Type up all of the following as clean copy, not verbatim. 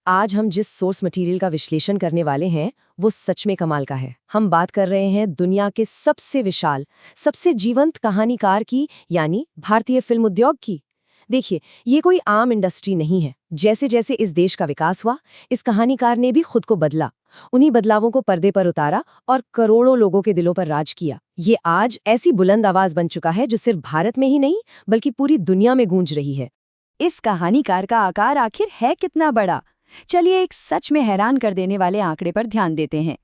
आज हम जिस सोर्स मटेरियल का विश्लेषण करने वाले हैं वो सच में कमाल का है। हम बात कर रहे हैं दुनिया के सबसे विशाल, सबसे जीवंत कहानीकार की, यानी भारतीय फिल्म उद्योग की। देखिए, ये कोई आम इंडस्ट्री नहीं है। जैसे जैसे इस देश का विकास हुआ, इस कहानीकार ने भी खुद को बदला, उन्हीं बदलावों को पर्दे पर उतारा और करोड़ों लोगों के दिलों पर राज किया। ये आज ऐसी बुलंद आवाज बन चुका है जो सिर्फ भारत में ही नहीं बल्कि पूरी दुनिया में गूंज रही है। इस कहानीकार का आकार आखिर है कितना बड़ा? चलिए एक सच में हैरान कर देने वाले आंकड़े पर ध्यान देते हैं।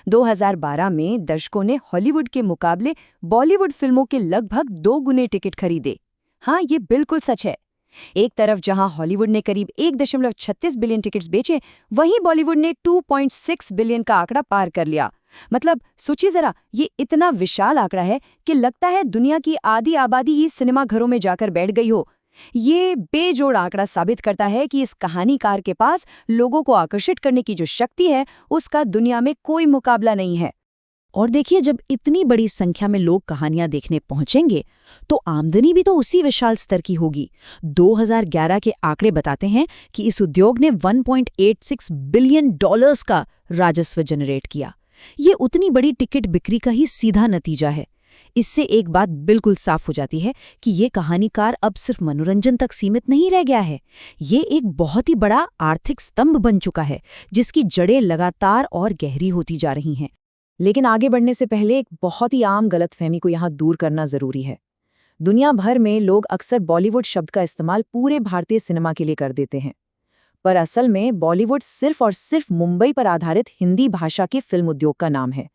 2012 में दर्शकों ने हॉलीवुड के मुकाबले बॉलीवुड फिल्मों के लगभग 2 गुने टिकट खरीदे। हाँ, ये बिल्कुल सच है। एक तरफ जहां हॉलीवुड ने करीब 1.36 बिलियन टिकट्स बेचे, वहीं बॉलीवुड ने 2.6 बिलियन का आंकड़ा पार कर लिया। मतलब सोचिए जरा, ये इतना विशाल आंकड़ा है कि लगता है दुनिया की आधी आबादी ही सिनेमा घरों में जाकर बैठ गई हो। ये बेजोड़ आंकड़ा साबित करता है कि इस कहानीकार के पास लोगों को आकर्षित करने की जो शक्ति है, उसका दुनिया में कोई मुकाबला नहीं है। और देखिए, जब इतनी बड़ी संख्या में लोग कहानियां देखने पहुंचेंगे तो आमदनी भी तो उसी विशाल स्तर की होगी। 2011 के आंकड़े बताते हैं कि इस उद्योग ने $1.86 बिलियन का राजस्व जनरेट किया। ये उतनी बड़ी टिकट बिक्री का ही सीधा नतीजा है। इससे एक बात बिल्कुल साफ हो जाती है कि ये कहानीकार अब सिर्फ मनोरंजन तक सीमित नहीं रह गया है। ये एक बहुत ही बड़ा आर्थिक स्तंभ बन चुका है, जिसकी जड़ें लगातार और गहरी होती जा रही हैं। लेकिन आगे बढ़ने से पहले एक बहुत ही आम गलतफहमी को यहाँ दूर करना जरूरी है। दुनिया भर में लोग अक्सर बॉलीवुड शब्द का इस्तेमाल पूरे भारतीय सिनेमा के लिए कर देते हैं, पर असल में बॉलीवुड सिर्फ और सिर्फ मुंबई पर आधारित हिंदी भाषा के फिल्म उद्योग का नाम है।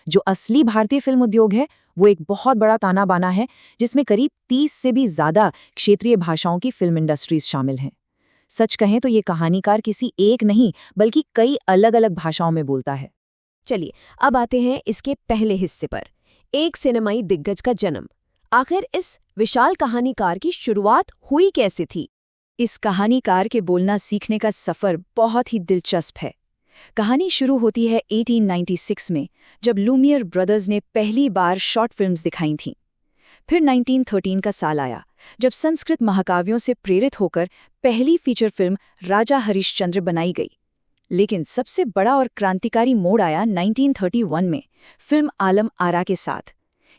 जो असली भारतीय फिल्म उद्योग है वो एक बहुत बड़ा ताना बाना है, जिसमें करीब 30 से भी ज्यादा क्षेत्रीय भाषाओं की फिल्म इंडस्ट्रीज शामिल हैं। सच कहें तो ये कहानीकार किसी एक नहीं बल्कि कई अलग अलग भाषाओं में बोलता है। चलिए अब आते हैं इसके पहले हिस्से पर, एक सिनेमाई दिग्गज का जन्म। आखिर इस विशाल कहानीकार की शुरुआत हुई कैसे थी? इस कहानीकार के बोलना सीखने का सफर बहुत ही दिलचस्प है। कहानी शुरू होती है 1896 में, जब लूमियर ब्रदर्स ने पहली बार शॉर्ट फिल्म्स दिखाई थीं। फिर 1913 का साल आया, जब संस्कृत महाकाव्यों से प्रेरित होकर पहली फीचर फिल्म राजा हरिश्चंद्र बनाई गई। लेकिन सबसे बड़ा और क्रांतिकारी मोड़ आया 1931 में, फिल्म आलम आरा के साथ।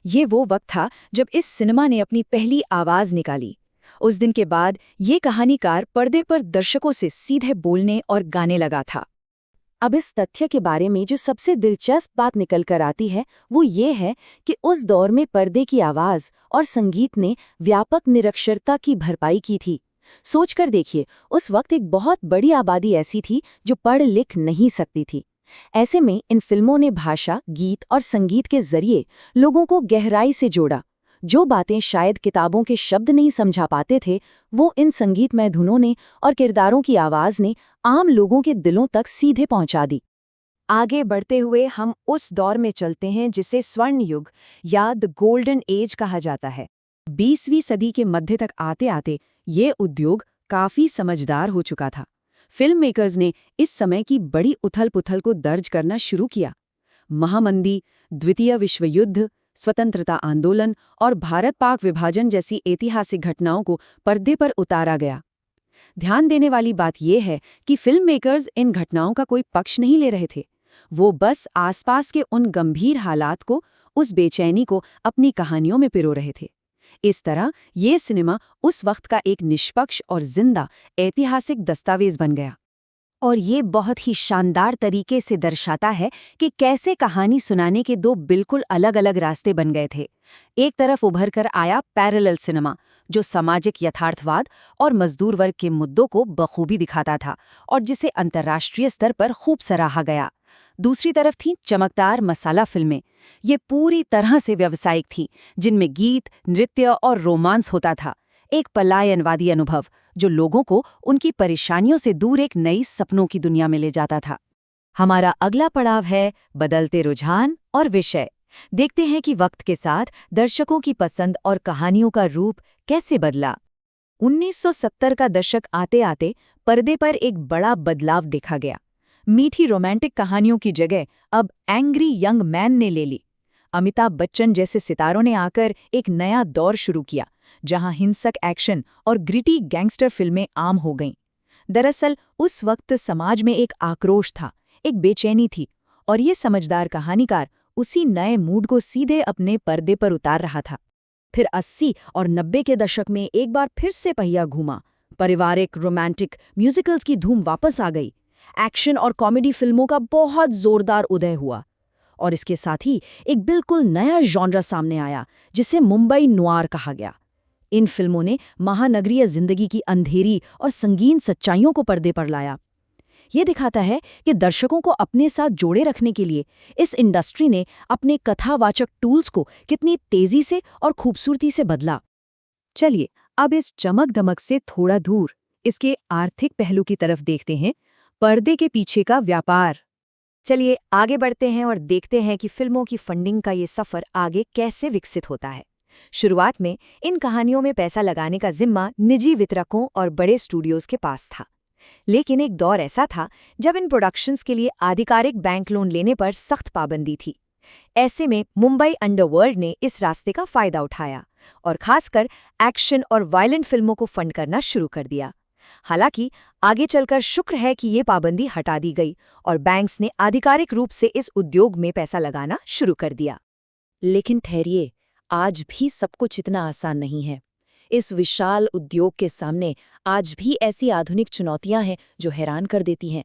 ये वो वक्त था जब इस सिनेमा ने अपनी पहली आवाज निकाली। उस दिन के बाद ये कहानीकार पर्दे पर दर्शकों से सीधे बोलने और गाने लगा था। अब इस तथ्य के बारे में जो सबसे दिलचस्प बात निकल कर आती है वो ये है कि उस दौर में पर्दे की आवाज और संगीत ने व्यापक निरक्षरता की भरपाई की थी। सोचकर देखिए, उस वक्त एक बहुत बड़ी आबादी ऐसी थी जो पढ़ लिख नहीं सकती थी। ऐसे में इन फिल्मों ने भाषा, गीत और संगीत के जरिए लोगों को गहराई से जोड़ा। जो बातें शायद किताबों के शब्द नहीं समझा पाते थे, वो इन संगीतमय धुनों ने और किरदारों की आवाज ने आम लोगों के दिलों तक सीधे पहुंचा दी। आगे बढ़ते हुए हम उस दौर में चलते हैं जिसे स्वर्ण युग या द गोल्डन एज कहा जाता है। 20वीं सदी के मध्य तक आते आते ये उद्योग काफी समझदार हो चुका था। फिल्म मेकर्स ने इस समय की बड़ी उथल-पुथल को दर्ज करना शुरू किया। महामंदी, द्वितीय विश्व युद्ध, स्वतंत्रता आंदोलन और भारत-पाक विभाजन जैसी ऐतिहासिक घटनाओं को पर्दे पर उतारा गया। ध्यान देने वाली बात यह है कि फिल्म मेकर्स इन घटनाओं का कोई पक्ष नहीं ले रहे थे। वो बस आसपास के उन गंभीर हालात को, उस बेचैनी को अपनी कहानियों में पिरो रहे थे। इस तरह ये सिनेमा उस वक्त का एक निष्पक्ष और जिंदा ऐतिहासिक दस्तावेज बन गया। और ये बहुत ही शानदार तरीके से दर्शाता है कि कैसे कहानी सुनाने के दो बिल्कुल अलग-अलग रास्ते बन गए थे। एक तरफ उभर कर आया पैरेलल सिनेमा, जो सामाजिक यथार्थवाद और मजदूर वर्ग के मुद्दों को बखूबी दिखाता था और जिसे अंतर्राष्ट्रीय स्तर पर खूब सराहा गया। दूसरी तरफ थीं चमकदार मसाला फिल्में। ये पूरी तरह से व्यावसायिक थीं, जिनमें गीत, नृत्य और रोमांस होता था। एक पलायनवादी अनुभव जो लोगों को उनकी परेशानियों से दूर एक नई सपनों की दुनिया में ले जाता था। हमारा अगला पड़ाव है बदलते रुझान और विषय। देखते हैं कि वक्त के साथ दर्शकों की पसंद और कहानियों का रूप कैसे बदला। 1970 का दशक आते आते पर्दे पर एक बड़ा बदलाव देखा गया। मीठी रोमांटिक कहानियों की जगह अब एंग्री यंग मैन ने ले ली। अमिताभ बच्चन जैसे सितारों ने आकर एक नया दौर शुरू किया, जहां हिंसक एक्शन और ग्रिटी गैंगस्टर फिल्में आम हो गईं। दरअसल उस वक्त समाज में एक आक्रोश था, एक बेचैनी थी, और ये समझदार कहानीकार उसी नए मूड को सीधे अपने पर्दे पर उतार रहा था। फिर 80 और 90 के दशक में एक बार फिर से पहिया घूमा। पारिवारिक, रोमांटिक म्यूजिकल्स की धूम वापस आ गई। एक्शन और कॉमेडी फिल्मों का बहुत जोरदार उदय हुआ। और इसके साथ ही एक बिल्कुल नया जॉनरा सामने आया, जिसे मुंबई नोआर कहा गया। इन फिल्मों ने महानगरीय जिंदगी की अंधेरी और संगीन सच्चाइयों को पर्दे पर लाया। ये दिखाता है कि दर्शकों को अपने साथ जोड़े रखने के लिए इस इंडस्ट्री ने अपने कथावाचक टूल्स को कितनी तेजी से और खूबसूरती से बदला। चलिए अब इस चमक-दमक से थोड़ा दूर इसके आर्थिक पहलू की तरफ देखते हैं, पर्दे के पीछे का व्यापार। चलिए आगे बढ़ते हैं और देखते हैं कि फिल्मों की फंडिंग का ये सफ़र आगे कैसे विकसित होता है। शुरुआत में इन कहानियों में पैसा लगाने का जिम्मा निजी वितरकों और बड़े स्टूडियोज के पास था। लेकिन एक दौर ऐसा था जब इन प्रोडक्शंस के लिए आधिकारिक बैंक लोन लेने पर सख्त पाबंदी थी। ऐसे में मुंबई अंडरवर्ल्ड ने इस रास्ते का फायदा उठाया और खासकर एक्शन और वायलेंट फिल्मों को फंड करना शुरू कर दिया। हालांकि आगे चलकर शुक्र है कि ये पाबंदी हटा दी गई और बैंक्स ने आधिकारिक रूप से इस उद्योग में पैसा लगाना शुरू कर दिया। लेकिन ठहरिए, आज भी सब कुछ इतना आसान नहीं है। इस विशाल उद्योग के सामने आज भी ऐसी आधुनिक चुनौतियां हैं जो हैरान कर देती हैं।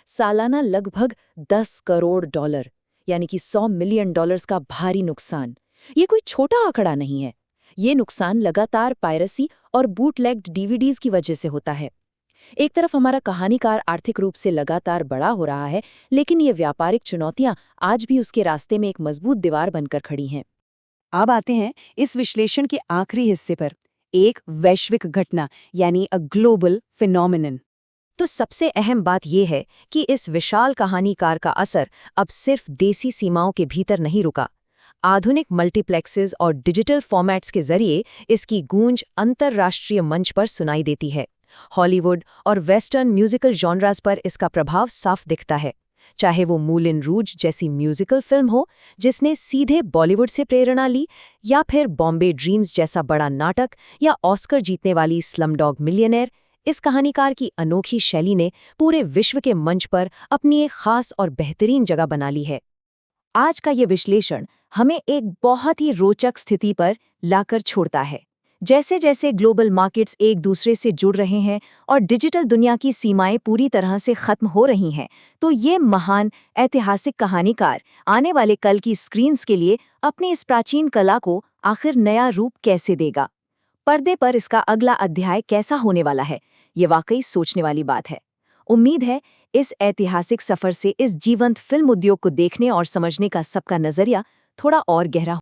सालाना लगभग 10 करोड़ डॉलर यानी कि 100 मिलियन डॉलर्स का भारी नुकसान। ये कोई छोटा आंकड़ा नहीं है। ये नुकसान लगातार पायरेसी और बूटलेग्ड डीवीडीज की वजह से होता है। एक तरफ हमारा कहानीकार आर्थिक रूप से लगातार बड़ा हो रहा है, लेकिन ये व्यापारिक चुनौतियां आज भी उसके रास्ते में एक मजबूत दीवार बनकर खड़ी हैं। अब आते हैं इस विश्लेषण के आखिरी हिस्से पर, एक वैश्विक घटना यानी अ ग्लोबल फिनोमिनन। तो सबसे अहम बात यह है कि इस विशाल कहानीकार का असर अब सिर्फ देसी सीमाओं के भीतर नहीं रुका। आधुनिक मल्टीप्लेक्सेस और डिजिटल फॉर्मेट्स के जरिए इसकी गूंज अंतर्राष्ट्रीय मंच पर सुनाई देती है। हॉलीवुड और वेस्टर्न म्यूजिकल जॉनरास पर इसका प्रभाव साफ दिखता है, चाहे वो मूलिन रूज जैसी म्यूजिकल फिल्म हो जिसने सीधे बॉलीवुड से प्रेरणा ली, या फिर बॉम्बे ड्रीम्स जैसा बड़ा नाटक, या ऑस्कर जीतने वाली स्लमडॉग मिलियनेयर। इस कहानीकार की अनोखी शैली ने पूरे विश्व के मंच पर अपनी एक खास और बेहतरीन जगह बना ली है। आज का ये विश्लेषण हमें एक बहुत ही रोचक स्थिति पर लाकर छोड़ता है। जैसे जैसे ग्लोबल मार्केट्स एक दूसरे से जुड़ रहे हैं और डिजिटल दुनिया की सीमाएं पूरी तरह से खत्म हो रही हैं, तो ये महान ऐतिहासिक कहानीकार आने वाले कल की स्क्रीन्स के लिए अपनी इस प्राचीन कला को आखिर नया रूप कैसे देगा। पर्दे पर इसका अगला अध्याय कैसा होने वाला है, ये वाकई सोचने वाली बात है। उम्मीद है इस ऐतिहासिक सफर से इस जीवंत फिल्म उद्योग को देखने और समझने का सबका नजरिया थोड़ा और गहरा